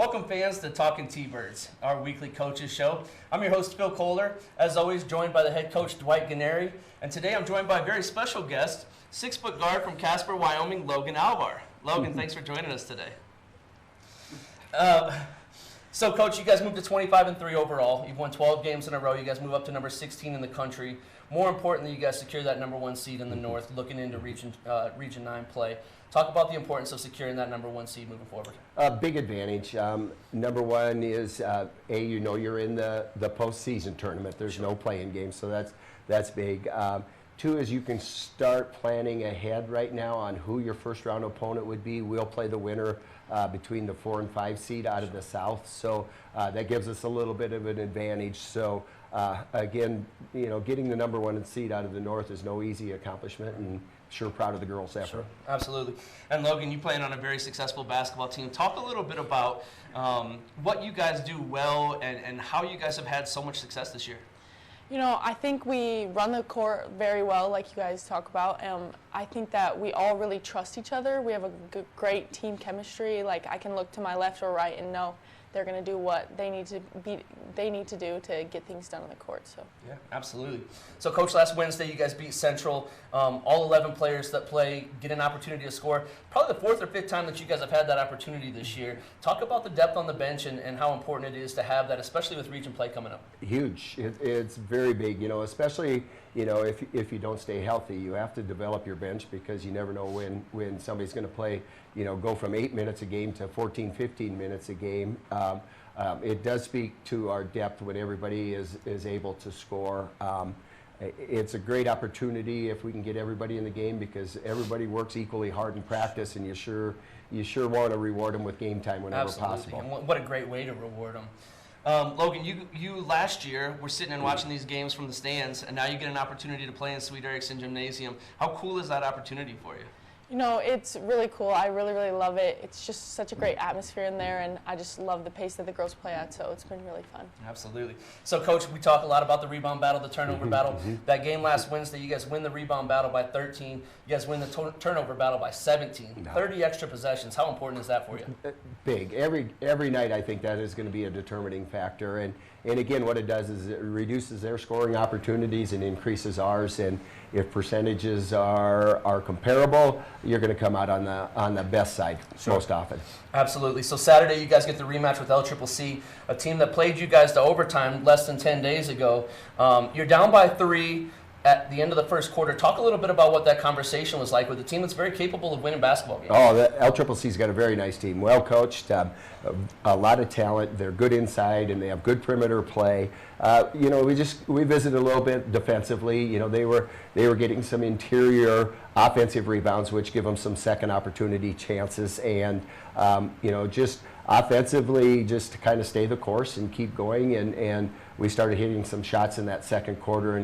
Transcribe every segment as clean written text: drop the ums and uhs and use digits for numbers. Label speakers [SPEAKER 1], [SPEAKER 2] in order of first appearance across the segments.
[SPEAKER 1] Welcome fans to Talking T-Birds, our weekly coaches show. I'm your host, Phil Kohler, as always joined by the head coach, Dwight Gennari. And today I'm joined by a very special guest, 6-foot guard from Casper, Wyoming, Logan Alvar. Logan, thanks for joining us today. So, Coach, you guys moved to 25-3 overall. You've won 12 games in a row. You guys move up to number 16 in the country. More importantly, you guys secure that number 1 seed in the North, looking into Region 9 play. Talk about the importance of securing that number 1 seed moving forward.
[SPEAKER 2] Big advantage. Number one is, you're in the postseason tournament. There's no play-in game, so that's big. Two is you can start planning ahead right now on who your first-round opponent would be. We'll play the winner between the 4 and 5 seed out of the South, so that gives us a little bit of an advantage. So again, getting the number 1 seed out of the North is no easy accomplishment, and sure proud of the girls' effort.
[SPEAKER 1] Sure, absolutely. And Logan, you playing on a very successful basketball team. Talk a little bit about what you guys do well and how you guys have had so much success this year.
[SPEAKER 3] I think we run the court very well, like you guys talk about. I think that we all really trust each other. We have a great team chemistry. Like, I can look to my left or right and know they're going to do what they need to do to get things done on the court. So
[SPEAKER 1] yeah, absolutely. So, Coach, last Wednesday you guys beat Central. All 11 players that play get an opportunity to score. Probably the 4th or 5th time that you guys have had that opportunity this year. Talk about the depth on the bench and how important it is to have that, especially with region play coming up.
[SPEAKER 2] Huge. It's very big. Especially if you don't stay healthy, you have to develop your bench because you never know when somebody's going to play. Go from 8 minutes a game to 14, 15 minutes a game. It does speak to our depth when everybody is able to score. It's a great opportunity if we can get everybody in the game because everybody works equally hard in practice, and you sure want to reward them with game time whenever
[SPEAKER 1] Absolutely.
[SPEAKER 2] possible.
[SPEAKER 1] And what a great way to reward them. Logan, you last year were sitting and watching these games from the stands, and now you get an opportunity to play in Sweet Erickson Gymnasium. How cool is that opportunity for you?
[SPEAKER 3] It's really cool. I really, really love it. It's just such a great atmosphere in there, and I just love the pace that the girls play at, so it's been really fun.
[SPEAKER 1] Absolutely. So, Coach, we talk a lot about the rebound battle, the turnover battle. That game last Wednesday, you guys win the rebound battle by 13. You guys win the turnover battle by 17. 30 extra possessions. How important is that for you?
[SPEAKER 2] Big. Every night, I think that is going to be a determining factor. And again, what it does is it reduces their scoring opportunities and increases ours. And if percentages are comparable, you're going to come out on the best side most often.
[SPEAKER 1] Absolutely. So Saturday, you guys get the rematch with LCCC, a team that played you guys to overtime less than 10 days ago. You're down by 3 at the end of the first quarter. Talk a little bit about what that conversation was like with a team that's very capable of winning basketball games.
[SPEAKER 2] Oh, the LCCC's got a very nice team, well coached, a lot of talent. They're good inside, and they have good perimeter play. We visited a little bit defensively. They were getting some interior offensive rebounds, which give them some second opportunity chances, and just offensively, just to kind of stay the course and keep going. And we started hitting some shots in that second quarter,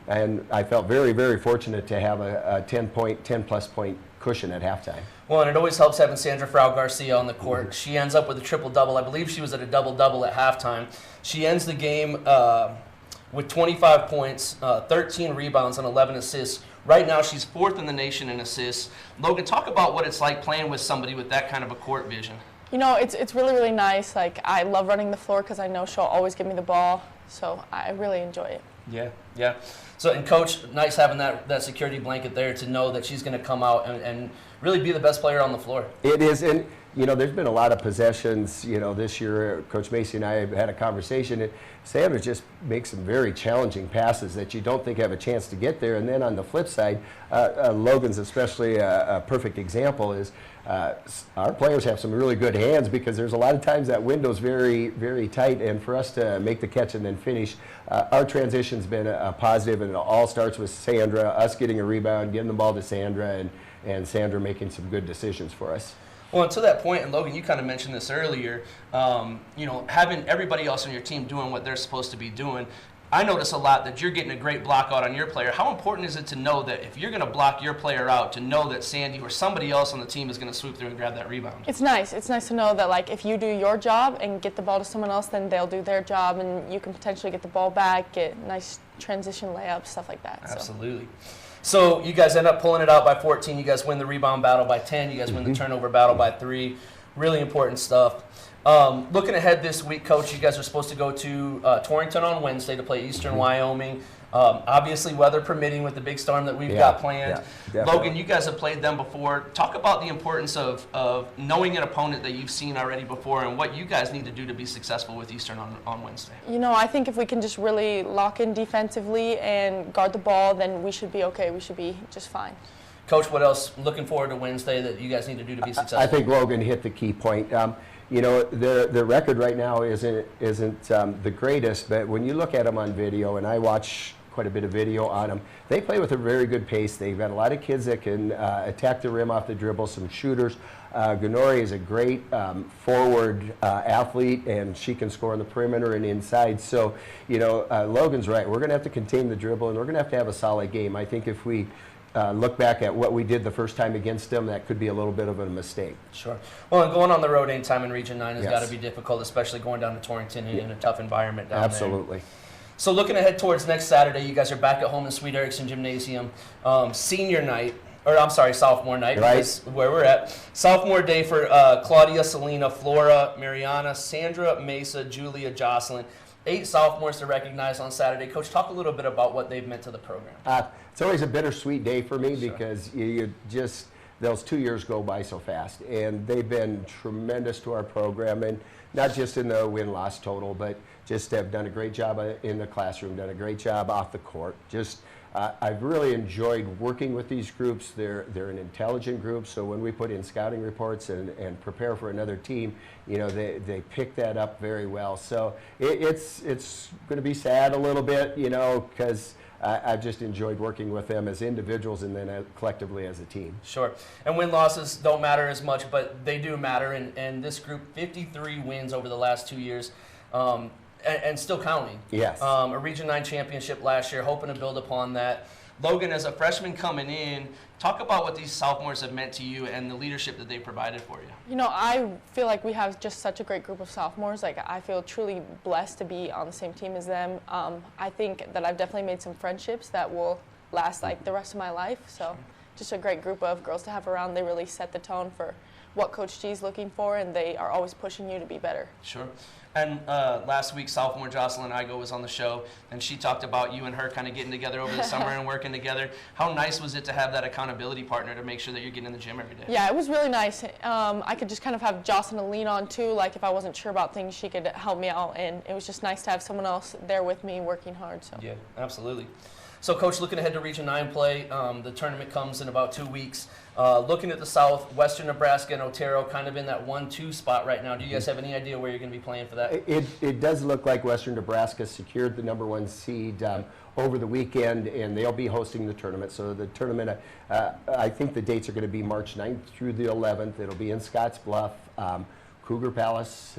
[SPEAKER 2] and I felt very, very fortunate to have a 10-plus point cushion at halftime.
[SPEAKER 1] Well, and it always helps having Sandra Frau Garcia on the court. She ends up with a triple-double. I believe she was at a double-double at halftime. She ends the game with 25 points, 13 rebounds, and 11 assists. Right now, she's 4th in the nation in assists. Logan, talk about what it's like playing with somebody with that kind of a court vision.
[SPEAKER 3] It's really, really nice. Like, I love running the floor because I know she'll always give me the ball, so I really enjoy it.
[SPEAKER 1] Yeah. So, and Coach, nice having that security blanket there to know that she's going to come out and really be the best player on the floor.
[SPEAKER 2] It is, and there's been a lot of possessions. This year, Coach Macy and I have had a conversation, and Sandra just makes some very challenging passes that you don't think have a chance to get there. And then on the flip side, Logan's especially a perfect example is our players have some really good hands because there's a lot of times that window's very, very tight, and for us to make the catch and then finish, our transition's been a positive, and it all starts with Sandra, us getting a rebound, getting the ball to Sandra, and Sandra making some good decisions for us.
[SPEAKER 1] Well, and to that point, and Logan, you kind of mentioned this earlier, having everybody else on your team doing what they're supposed to be doing. I notice a lot that you're getting a great block out on your player. How important is it to know that if you're going to block your player out, to know that Sandy or somebody else on the team is going to swoop through and grab that rebound?
[SPEAKER 3] It's nice. It's nice to know that, like, if you do your job and get the ball to someone else, then they'll do their job, and you can potentially get the ball back, get nice transition layups, stuff like that.
[SPEAKER 1] Absolutely. So you guys end up pulling it out by 14. You guys win the rebound battle by 10. You guys win the turnover battle by 3. Really important stuff. Looking ahead this week, Coach, you guys are supposed to go to Torrington on Wednesday to play Eastern Wyoming. Obviously, weather permitting with the big storm that we've got planned.
[SPEAKER 2] Yeah,
[SPEAKER 1] Logan, you guys have played them before. Talk about the importance of knowing an opponent that you've seen already before and what you guys need to do to be successful with Eastern on Wednesday.
[SPEAKER 3] You know, I think if we can just really lock in defensively and guard the ball, then we should be okay. We should be just fine.
[SPEAKER 1] Coach, what else looking forward to Wednesday that you guys need to do to be successful?
[SPEAKER 2] I think Logan hit the key point. You know, the record right now isn't the greatest, but when you look at them on video, and I watch quite a bit of video on them, they play with a very good pace. They've got a lot of kids that can attack the rim off the dribble, some shooters. Ganori is a great forward athlete, and she can score on the perimeter and inside. So, you know, Logan's right. We're going to have to contain the dribble, and we're going to have a solid game. I think if we look back at what we did the first time against them, that could be a little bit of a mistake.
[SPEAKER 1] Sure. Well, and going on the road anytime in Region 9 has
[SPEAKER 2] Yes.
[SPEAKER 1] got to be difficult, especially going down to Torrington in a tough environment down there.
[SPEAKER 2] Absolutely.
[SPEAKER 1] So looking ahead towards next Saturday, you guys are back at home in Sweet Erickson Gymnasium. Senior night, or I'm sorry, sophomore night,
[SPEAKER 2] Right.
[SPEAKER 1] because where we're at. Sophomore day for Claudia, Selena, Flora, Mariana, Sandra, Mesa, Julia, Jocelyn. 8 sophomores to recognize on Saturday. Coach, talk a little bit about what they've meant to the program.
[SPEAKER 2] It's always a bittersweet day for me
[SPEAKER 1] Sure.
[SPEAKER 2] because you just, those 2 years go by so fast. And they've been tremendous to our program, and not just in the win-loss total, but just have done a great job in the classroom, done a great job off the court. Just, I've really enjoyed working with these groups. They're an intelligent group, so when we put in scouting reports and prepare for another team, you know, they pick that up very well. So it's going to be sad a little bit, you know, because I've just enjoyed working with them as individuals and then collectively as a team.
[SPEAKER 1] Sure. And win-losses don't matter as much, but they do matter. And this group, 53 wins over the last 2 years. And still counting.
[SPEAKER 2] Yes.
[SPEAKER 1] A Region 9 championship last year, hoping to build upon that. Logan, as a freshman coming in, talk about what these sophomores have meant to you and the leadership that they provided for you.
[SPEAKER 3] You know, I feel like we have just such a great group of sophomores. Like, I feel truly blessed to be on the same team as them. I think that I've definitely made some friendships that will last, like, the rest of my life. So just a great group of girls to have around. They really set the tone for what Coach G is looking for, and they are always pushing you to be better.
[SPEAKER 1] Sure. And last week, sophomore Jocelyn Igo was on the show, and she talked about you and her kind of getting together over the summer and working together. How nice was it to have that accountability partner to make sure that you're getting in the gym every day?
[SPEAKER 3] Yeah, it was really nice. I could just kind of have Jocelyn to lean on too. Like, if I wasn't sure about things, she could help me out, and it was just nice to have someone else there with me working hard. So.
[SPEAKER 1] Yeah, absolutely. So, Coach, looking ahead to Region 9 play, the tournament comes in about 2 weeks. Looking at the South, Western Nebraska and Otero kind of in that 1-2 spot right now. Do you guys have any idea where you're going to be playing for that?
[SPEAKER 2] It does look like Western Nebraska secured the #1 seed over the weekend, and they'll be hosting the tournament. So the tournament, I think the dates are going to be March 9th through the 11th. It'll be in Scotts Bluff. Cougar Palace,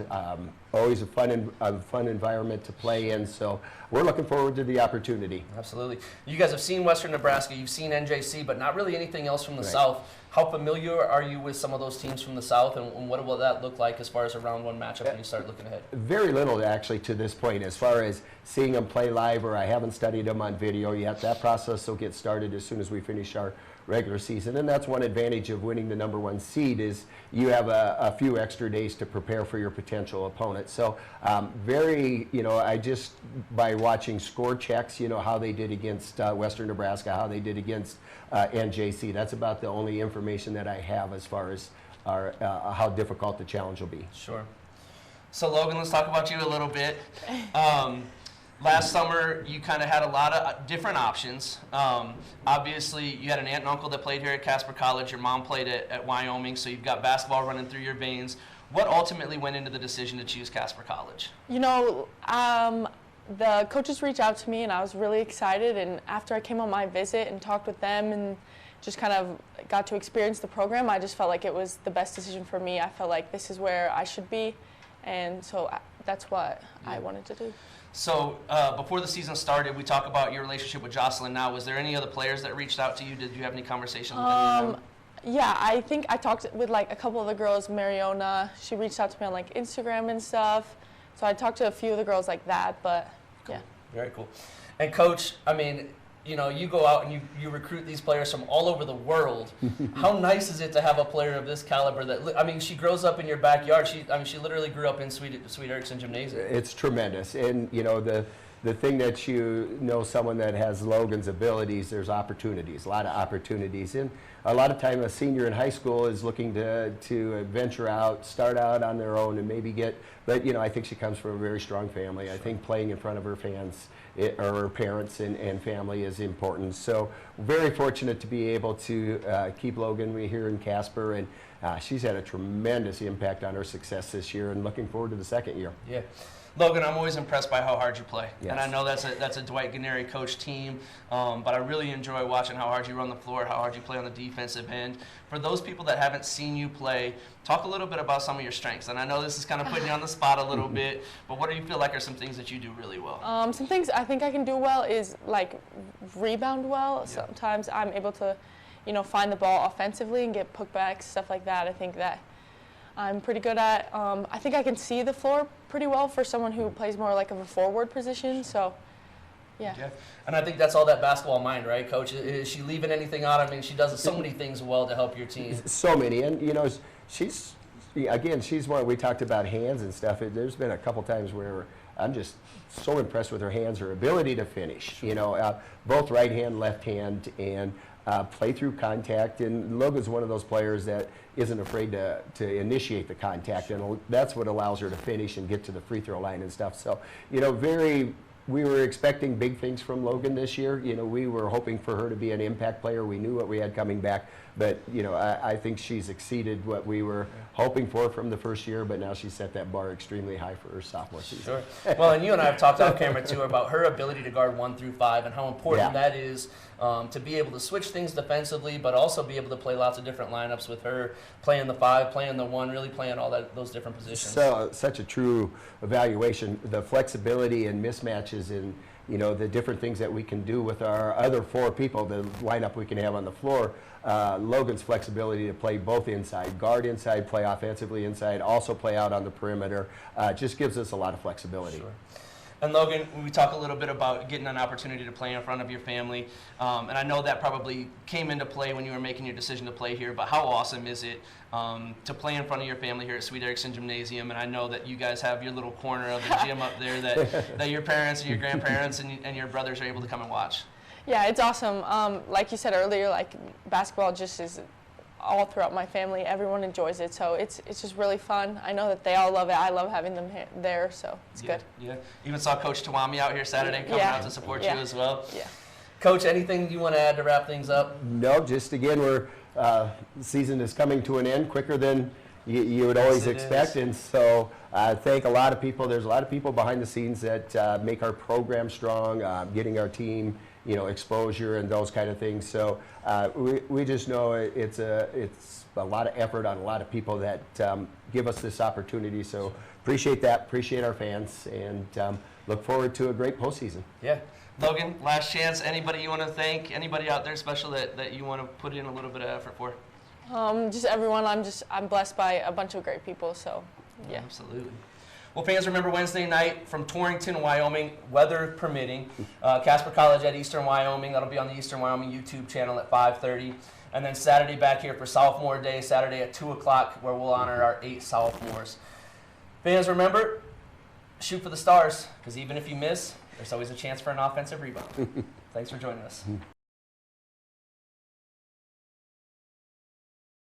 [SPEAKER 2] always a fun environment to play in, so we're looking forward to the opportunity.
[SPEAKER 1] Absolutely. You guys have seen Western Nebraska, you've seen NJC, but not really anything else from the
[SPEAKER 2] Right.
[SPEAKER 1] South. How familiar are you with some of those teams from the South, and what will that look like as far as a round 1 matchup when you start looking ahead?
[SPEAKER 2] Very little, actually, to this point, as far as seeing them play live, or I haven't studied them on video yet. That process will get started as soon as we finish our regular season, and that's one advantage of winning the #1 seed is you have a few extra days to prepare for your potential opponent. So I just, by watching score checks, you know, how they did against Western Nebraska, how they did against NJC, that's about the only information that I have as far as how difficult the challenge will be.
[SPEAKER 1] Sure. So, Logan, let's talk about you a little bit. Last summer, you kind of had a lot of different options. Obviously, you had an aunt and uncle that played here at Casper College. Your mom played at Wyoming, so you've got basketball running through your veins. What ultimately went into the decision to choose Casper College?
[SPEAKER 3] You know, the coaches reached out to me, and I was really excited. And after I came on my visit and talked with them and just kind of got to experience the program, I just felt like it was the best decision for me. I felt like this is where I should be, and so that's what I wanted to do.
[SPEAKER 1] So before the season started, we talked about your relationship with Jocelyn now. Was there any other players that reached out to you? Did you have any conversations with any of them?
[SPEAKER 3] Yeah, I think I talked with like a couple of the girls. Mariona, she reached out to me on like Instagram and stuff. So I talked to a few of the girls like that, but yeah.
[SPEAKER 1] Very cool. And Coach, I mean, you know, you go out and you recruit these players from all over the world. How nice is it to have a player of this caliber that, I mean, she grows up in your backyard. She literally grew up in Sweet Erickson Gymnasium.
[SPEAKER 2] It's tremendous. And, you know, the thing that you know, someone that has Logan's abilities, there's opportunities, a lot of opportunities. And a lot of time a senior in high school is looking to venture out, start out on their own and maybe but, you know, I think she comes from a very strong family. I think playing in front of her fans or her parents and family is important. So very fortunate to be able to keep Logan here in Casper, and she's had a tremendous impact on her success this year, and looking forward to the second year.
[SPEAKER 1] Yeah. Logan, I'm always impressed by how hard you play.
[SPEAKER 2] Yes.
[SPEAKER 1] And I know that's a Dwight Gennari coach team, but I really enjoy watching how hard you run the floor, how hard you play on the defensive end. For those people that haven't seen you play, talk a little bit about some of your strengths. And I know this is kind of putting you on the spot a little bit, but what do you feel like are some things that you do really well?
[SPEAKER 3] Some things I think I can do well is like rebound well.
[SPEAKER 1] Yeah.
[SPEAKER 3] Sometimes I'm able to, you know, find the ball offensively and get putbacks, stuff like that. I think that I'm pretty good at. I think I can see the floor pretty well for someone who plays more like of a forward position. So, yeah.
[SPEAKER 1] And I think that's all that basketball mind, right, Coach? Is she leaving anything out? I mean, she does so many things well to help your team.
[SPEAKER 2] So many, and you know, she's one. We talked about hands and stuff. There's been a couple times where I'm just so impressed with her hands, her ability to finish. You know, both right hand, left hand, and play through contact. And Logan's one of those players that isn't afraid to initiate the contact, and that's what allows her to finish and get to the free throw line and stuff. So, you know, we were expecting big things from Logan this year. You know, we were hoping for her to be an impact player. We knew what we had coming back, but, you know, I think she's exceeded what we were hoping for from the first year, but now she set that bar extremely high for her sophomore season.
[SPEAKER 1] Sure. Well, and you and I have talked off camera, too, about her ability to guard 1 through 5 and how important that is to be able to switch things defensively, but also be able to play lots of different lineups with her, playing the 5, playing the 1, really playing all those different positions.
[SPEAKER 2] So, such a true evaluation. The flexibility and mismatches and, you know, the different things that we can do with our other 4 people, the lineup we can have on the floor. Logan's flexibility to play both inside, guard inside, play offensively inside, also play out on the perimeter, just gives us a lot of flexibility.
[SPEAKER 1] Sure. And Logan, we talk a little bit about getting an opportunity to play in front of your family, and I know that probably came into play when you were making your decision to play here, but how awesome is it to play in front of your family here at Sweet Erickson Gymnasium? And I know that you guys have your little corner of the gym up there that your parents and your grandparents and your brothers are able to come and watch.
[SPEAKER 3] Yeah, it's awesome. Like you said earlier, like basketball just is all throughout my family. Everyone enjoys it, so it's just really fun. I know that they all love it. I love having them there, so it's good.
[SPEAKER 1] Yeah. Even saw Coach Tawami out here Saturday coming out to support you as well.
[SPEAKER 3] Yeah.
[SPEAKER 1] Coach, anything you want to add to wrap things up?
[SPEAKER 2] No, just again, the season is coming to an end quicker than you would always expect, and so I thank a lot of people. There's a lot of people behind the scenes that make our program strong, getting our team, you know, exposure and those kind of things. So we just know it's a lot of effort on a lot of people that give us this opportunity. So appreciate that, appreciate our fans, and look forward to a great postseason.
[SPEAKER 1] Yeah. Logan, last chance. Anybody you want to thank? Anybody out there special that you want to put in a little bit of effort for?
[SPEAKER 3] Just everyone. I'm blessed by a bunch of great people. So, yeah.
[SPEAKER 1] Absolutely. Well, fans, remember Wednesday night from Torrington, Wyoming, weather permitting, Casper College at Eastern Wyoming. That'll be on the Eastern Wyoming YouTube channel at 5:30. And then Saturday back here for Sophomore Day, Saturday at 2 o'clock, where we'll honor our 8 sophomores. Fans, remember, shoot for the stars, because even if you miss, there's always a chance for an offensive rebound. Thanks for joining us.